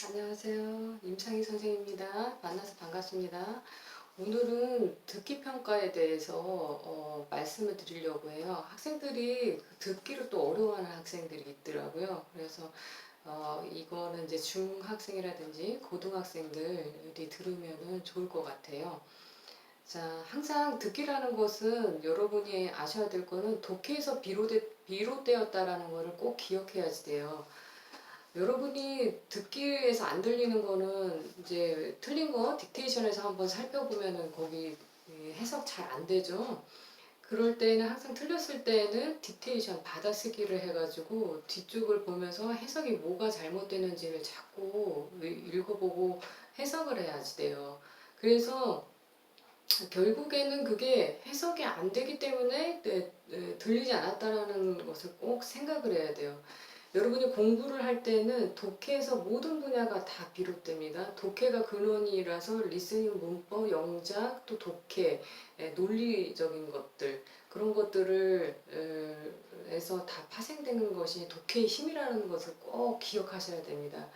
안녕하세요. 임창희 선생님입니다. 만나서 반갑습니다. 오늘은 듣기 평가에 대해서 말씀을 드리려고 해요. 학생들이 그 듣기를 또 어려워하는 학생들이 있더라고요. 그래서 이거는 이제 중학생이라든지 고등학생들이 들으면은 좋을 것 같아요. 자, 항상 듣기라는 것은 여러분이 아셔야 될 거는 독해에서 비롯되었다라는 것을 꼭 기억해야지 돼요. 여러분이 듣기에서 안 들리는 거는 이제 틀린 거 딕테이션에서 한번 살펴보면은 거기 해석 잘 안 되죠. 그럴 때는 항상 틀렸을 때는 딕테이션 받아쓰기를 해가지고 뒤쪽을 보면서 해석이 뭐가 잘못되는지를 자꾸 읽어보고 해석을 해야지 돼요. 그래서 결국에는 그게 해석이 안 되기 때문에 들리지 않았다라는 것을 꼭 생각을 해야 돼요. 여러분이 공부를 할 때는 독해에서 모든 분야가 다 비롯됩니다. 독해가 근원이라서 리스닝, 문법, 영작, 또 독해, 논리적인 것들 그런 것들을 에서 다 파생되는 것이 독해의 힘이라는 것을 꼭 기억하셔야 됩니다.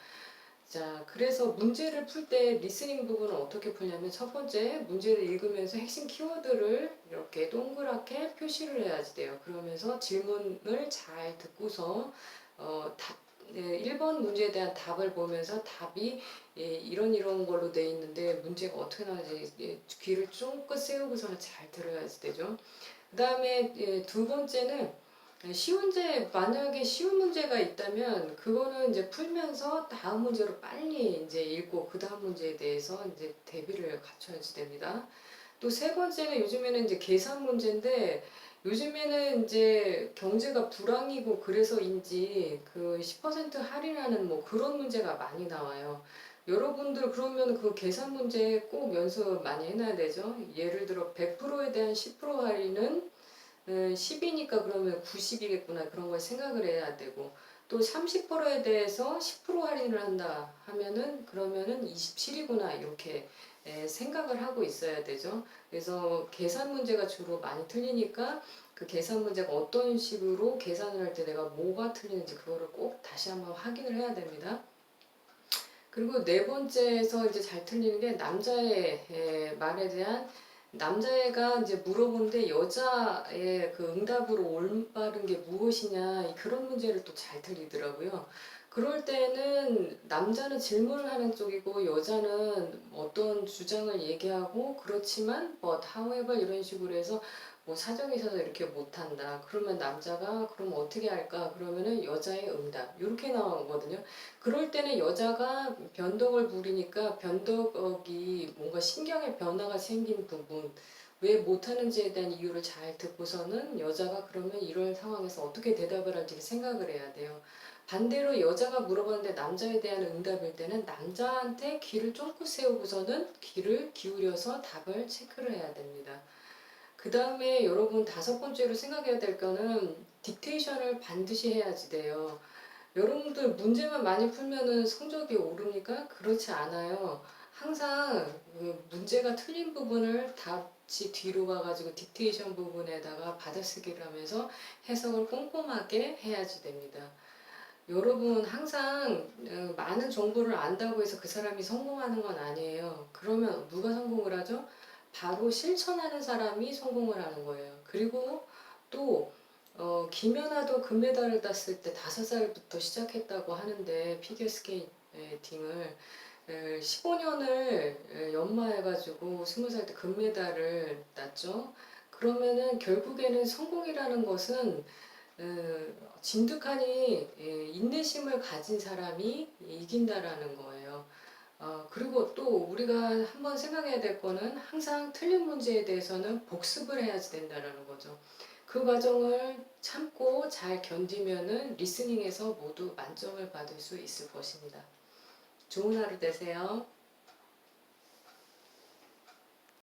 자, 그래서 문제를 풀 때 리스닝 부분은 어떻게 풀냐면 첫 번째 문제를 읽으면서 핵심 키워드를 이렇게 동그랗게 표시를 해야지 돼요. 그러면서 질문을 잘 듣고서 답, 1번 문제에 대한 답을 보면서 답이 이런 걸로 돼 있는데 문제가 어떻게 나오지 귀를 쫑긋 세우고서 잘 들어야지 되죠. 그 다음에 두 번째는 만약에 쉬운 문제가 있다면 그거는 이제 풀면서 다음 문제로 빨리 이제 읽고 그 다음 문제에 대해서 이제 대비를 갖춰야지 됩니다. 또 세 번째는 요즘에는 이제 계산 문제인데 요즘에는 이제 경제가 불황이고 그래서인지 그 10% 할인하는 뭐 그런 문제가 많이 나와요. 여러분들 그러면 그 계산 문제 꼭 연습 많이 해놔야 되죠. 예를 들어 100%에 대한 10% 할인은 10이니까 그러면 90이겠구나 그런 걸 생각을 해야 되고 또 30%에 대해서 10% 할인을 한다 하면은 그러면은 27이구나 이렇게 생각을 하고 있어야 되죠. 그래서 계산 문제가 주로 많이 틀리니까 그 계산 문제가 어떤 식으로 계산을 할 때 내가 뭐가 틀리는지 그거를 꼭 다시 한번 확인을 해야 됩니다. 그리고 네 번째에서 이제 잘 틀리는 게 남자의 말에 대한 남자애가 이제 물어보는데 여자의 그 응답으로 올바른 게 무엇이냐 그런 문제를 또 잘 틀리더라고요. 그럴 때는 남자는 질문을 하는 쪽이고 여자는 어떤 주장을 얘기하고 그렇지만 but however 이런 식으로 해서 뭐 사정이 있어서 이렇게 못한다. 그러면 남자가 그럼 어떻게 할까? 그러면은 여자의 응답 이렇게 나오거든요. 그럴 때는 여자가 변덕을 부리니까 변덕이 뭔가 신경의 변화가 생긴 부분 왜 못하는지에 대한 이유를 잘 듣고서는 여자가 그러면 이런 상황에서 어떻게 대답을 할지 생각을 해야 돼요. 반대로 여자가 물어봤는데 남자에 대한 응답일 때는 남자한테 귀를 쫑긋 세우고서는 귀를 기울여서 답을 체크를 해야 됩니다. 그 다음에 여러분 다섯 번째로 생각해야 될 거는 딕테이션을 반드시 해야지 돼요. 여러분들 문제만 많이 풀면은 성적이 오릅니까? 그렇지 않아요. 항상 그 문제가 틀린 부분을 다시 뒤로 가가지고 딕테이션 부분에다가 받아쓰기를 하면서 해석을 꼼꼼하게 해야지 됩니다. 여러분 항상 많은 정보를 안다고 해서 그 사람이 성공하는 건 아니에요. 그러면 누가 성공을 하죠? 바로 실천하는 사람이 성공을 하는 거예요. 그리고 또 김연아도 금메달을 땄을 때 5살부터 시작했다고 하는데 피겨스케이팅을 15년을 연마해가지고 20살 때 금메달을 땄죠. 그러면은 결국에는 성공이라는 것은 진득하니 인내심을 가진 사람이 이긴다라는 거예요. 그리고 또 우리가 한번 생각해야 될 거는 항상 틀린 문제에 대해서는 복습을 해야지 된다라는 거죠. 그 과정을 참고 잘 견디면은 리스닝에서 모두 만점을 받을 수 있을 것입니다. 좋은 하루 되세요.